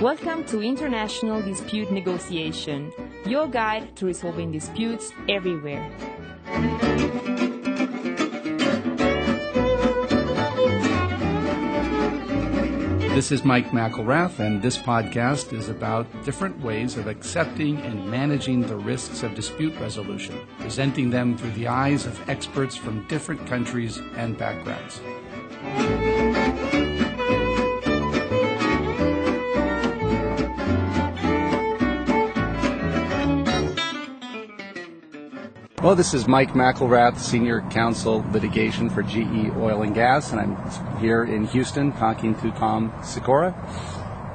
Welcome to International Dispute Negotiation, your guide to resolving disputes everywhere. This is Mike McIlwrath, and this podcast is about different ways of accepting and managing the risks of dispute resolution, presenting them through the eyes of experts from different countries and backgrounds. Well, this is Mike McIlwrath, Senior Counsel Litigation for GE Oil and Gas, and I'm here in Houston talking to Tom Sikora.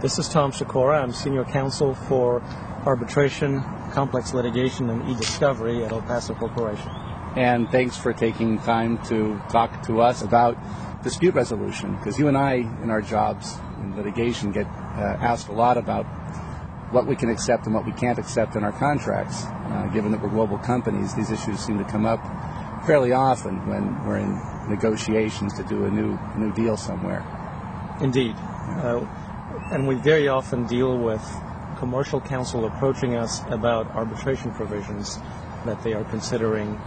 This is Tom Sikora. I'm Senior Counsel for Arbitration, Complex Litigation, and E-Discovery at Paso Corporation. And thanks for taking time to talk to us about dispute resolution, because you and I, in our jobs in litigation, get asked a lot about what we can accept and what we can't accept in our contracts. Given that we're global companies, these issues seem to come up fairly often when we're in negotiations to do a new deal somewhere. Indeed. And we very often deal with commercial counsel approaching us about arbitration provisions that they are considering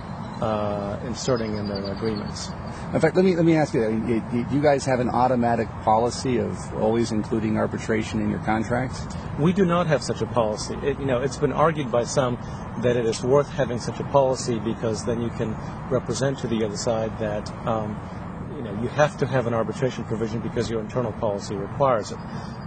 inserting in their agreements. In fact, let me ask you, you guys have an automatic policy of always including arbitration in your contracts? We do not have such a policy. It's been argued by some that it is worth having such a policy because then you can represent to the other side that you have to have an arbitration provision because your internal policy requires it.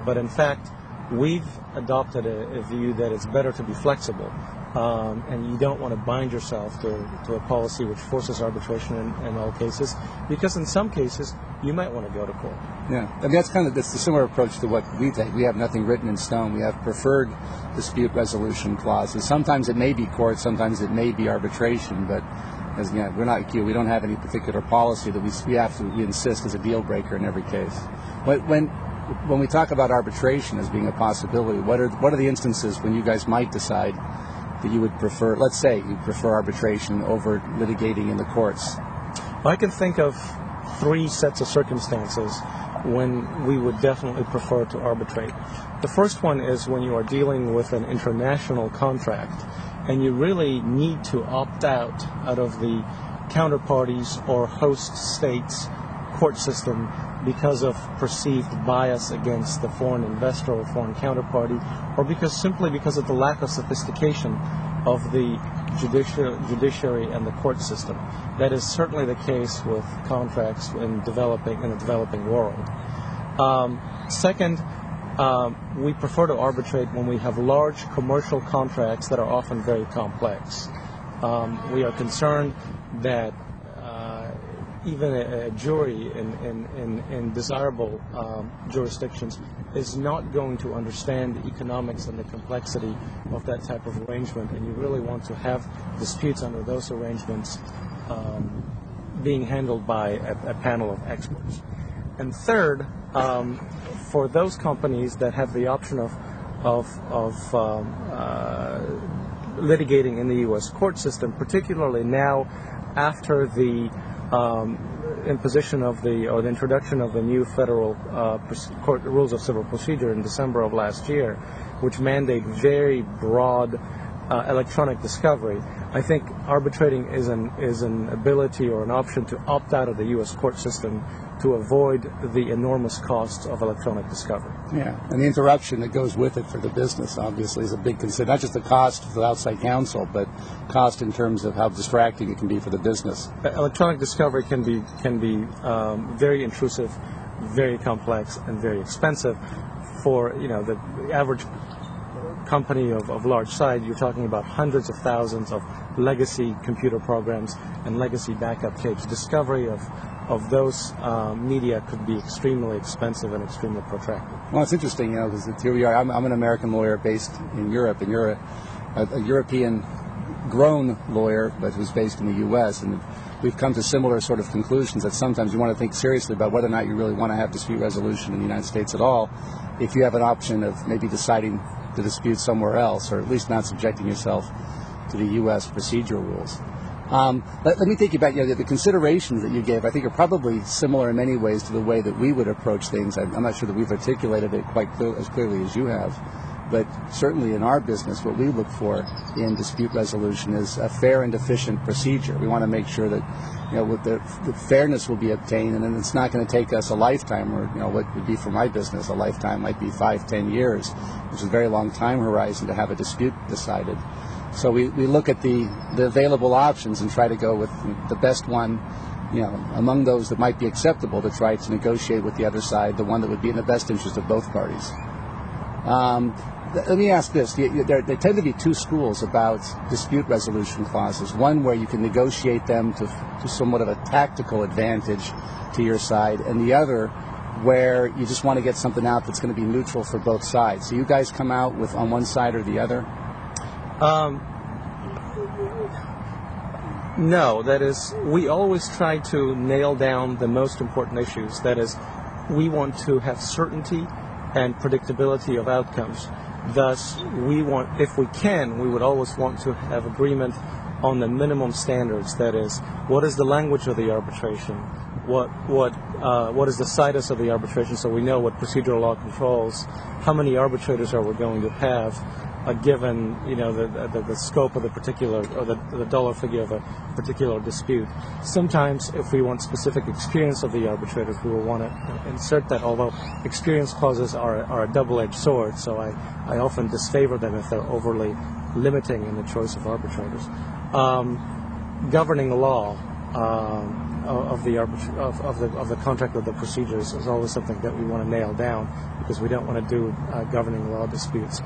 But in fact, we've adopted a view that it's better to be flexible, and you don't want to bind yourself to a policy which forces arbitration in all cases, because in some cases you might want to go to court. Yeah, I mean, that's the similar approach to what we take. We have nothing written in stone. We have preferred dispute resolution clauses. Sometimes it may be court, sometimes it may be arbitration, but we're not we don't have any particular policy that we insist is a deal breaker in every case. When we talk about arbitration as being a possibility, what are the instances when you guys might decide that you would prefer, let's say you prefer arbitration over litigating in the courts? I can think of three sets of circumstances when we would definitely prefer to arbitrate. The first one is when you are dealing with an international contract and you really need to opt out of the counterparties or host states' court system because of perceived bias against the foreign investor or foreign counterparty, or simply because of the lack of sophistication of the judiciary and the court system. That is certainly the case with contracts in the developing world. Second, we prefer to arbitrate when we have large commercial contracts that are often very complex. We are concerned that even a jury in desirable jurisdictions is not going to understand the economics and the complexity of that type of arrangement, and you really want to have disputes under those arrangements being handled by a panel of experts. And third, for those companies that have the option of litigating in the U.S. court system, particularly now after the imposition of the introduction of the new federal court rules of civil procedure in December of last year, which mandate very broad electronic discovery, I think arbitrating is an ability or an option to opt out of the U.S. court system to avoid the enormous costs of electronic discovery. Yeah, and the interruption that goes with it for the business, obviously, is a big concern. Not just the cost for the outside counsel, but cost in terms of how distracting it can be for the business. Electronic discovery can be very intrusive, very complex, and very expensive. For the average company of large size, you're talking about hundreds of thousands of legacy computer programs and legacy backup tapes. Discovery of those media could be extremely expensive and extremely protracted. Well, it's interesting, because here we are. I'm an American lawyer based in Europe, and you're a European-grown lawyer, but who's based in the U.S., and we've come to similar sort of conclusions that sometimes you want to think seriously about whether or not you really want to have dispute resolution in the United States at all, if you have an option of maybe deciding to dispute somewhere else, or at least not subjecting yourself to the U.S. procedural rules. Let me take you back. The considerations that you gave, I think, are probably similar in many ways to the way that we would approach things. I'm not sure that we've articulated it quite as clearly as you have, but certainly in our business, what we look for in dispute resolution is a fair and efficient procedure. We want to make sure that the fairness will be obtained, and then it's not going to take us a lifetime, or what would be for my business a lifetime might be 5-10 years, which is a very long time horizon to have a dispute decided. So we look at the available options and try to go with the best one, among those that might be acceptable, to try to negotiate with the other side, the one that would be in the best interest of both parties. Let me ask this. There tend to be two schools about dispute resolution clauses. One where you can negotiate them to somewhat of a tactical advantage to your side, and the other where you just want to get something out that's going to be neutral for both sides. So you guys come out with on one side or the other? No, that is, we always try to nail down the most important issues. That is, we want to have certainty and predictability of outcomes. Thus, we want, if we can, we would always want to have agreement on the minimum standards. That is, what is the language of the arbitration? What is the situs of the arbitration, so we know what procedural law controls? How many arbitrators are we going to have? Given the scope of the particular, or the dollar figure of a particular dispute. Sometimes, if we want specific experience of the arbitrators, we will want to insert that. Although experience clauses are a double-edged sword, so I often disfavor them if they're overly limiting in the choice of arbitrators. Governing law of the contract of the procedures is always something that we want to nail down, because we don't want to do governing law disputes.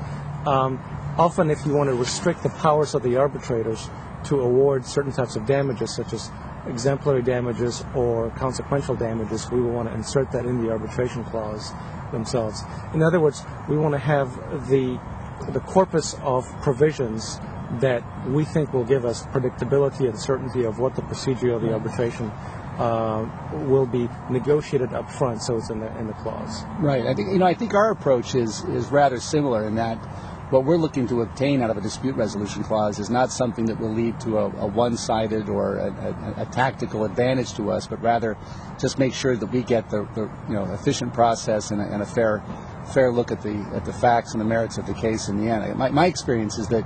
Often, if you want to restrict the powers of the arbitrators to award certain types of damages, such as exemplary damages or consequential damages, we will want to insert that in the arbitration clause themselves. In other words, we want to have the corpus of provisions that we think will give us predictability and certainty of what the procedure of the arbitration will be negotiated up front, so it's in the clause. Right. I think our approach is rather similar in that what we're looking to obtain out of a dispute resolution clause is not something that will lead to a one-sided or a tactical advantage to us, but rather just make sure that we get the efficient process and a fair look at the facts and the merits of the case in the end. My experience is that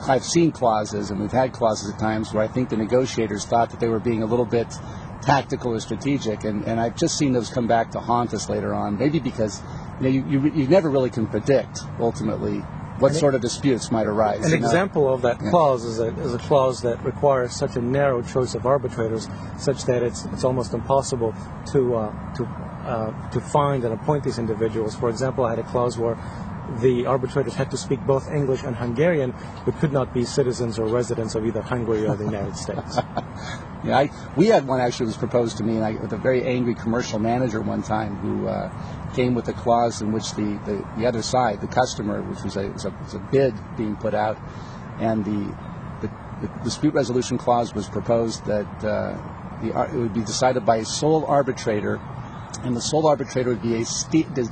I've seen clauses, and we've had clauses at times where I think the negotiators thought that they were being a little bit tactical or strategic, and I've just seen those come back to haunt us later on, maybe because you never really can predict ultimately what sort of disputes might arise. An example of that clause is a clause that requires such a narrow choice of arbitrators, such that it's almost impossible to find and appoint these individuals. For example, I had a clause where the arbitrators had to speak both English and Hungarian, but could not be citizens or residents of either Hungary or the United States. We had one actually was proposed to me, with a very angry commercial manager one time who came with a clause in which the other side, the customer, which was a bid being put out, and the dispute resolution clause was proposed that it would be decided by a sole arbitrator, and the sole arbitrator would be a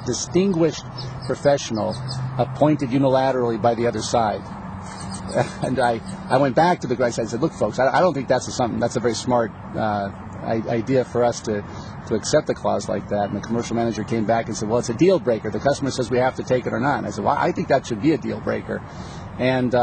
distinguished professional appointed unilaterally by the other side. And I went back to the guys and said, look, folks, I don't think that's a very smart idea for us to accept a clause like that. And the commercial manager came back and said, well, it's a deal breaker. The customer says we have to take it or not. And I said, well, I think that should be a deal breaker. And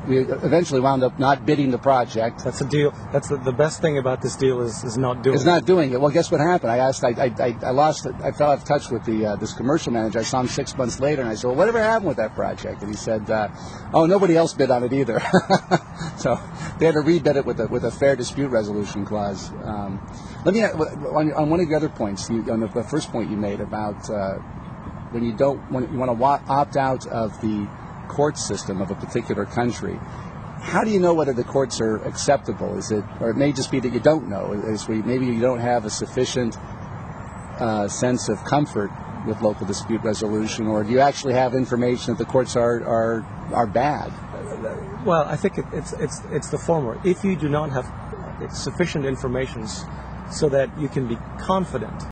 we eventually wound up not bidding the project. That's a deal. That's the best thing about this deal is not doing it. It's not doing it. Well, guess what happened? I fell out of touch with this commercial manager. I saw him 6 months later, and I said, well, whatever happened with that project? And he said, nobody else bid on it either. So they had to rebid it with a fair dispute resolution clause. Let me, on one of the other points, on the first point you made about when you want to opt out of the court system of a particular country, how do you know whether the courts are acceptable? Or it may just be that you don't know. Maybe you don't have a sufficient sense of comfort with local dispute resolution, or do you actually have information that the courts are bad? Well, I think it's the former. If you do not have sufficient information so that you can be confident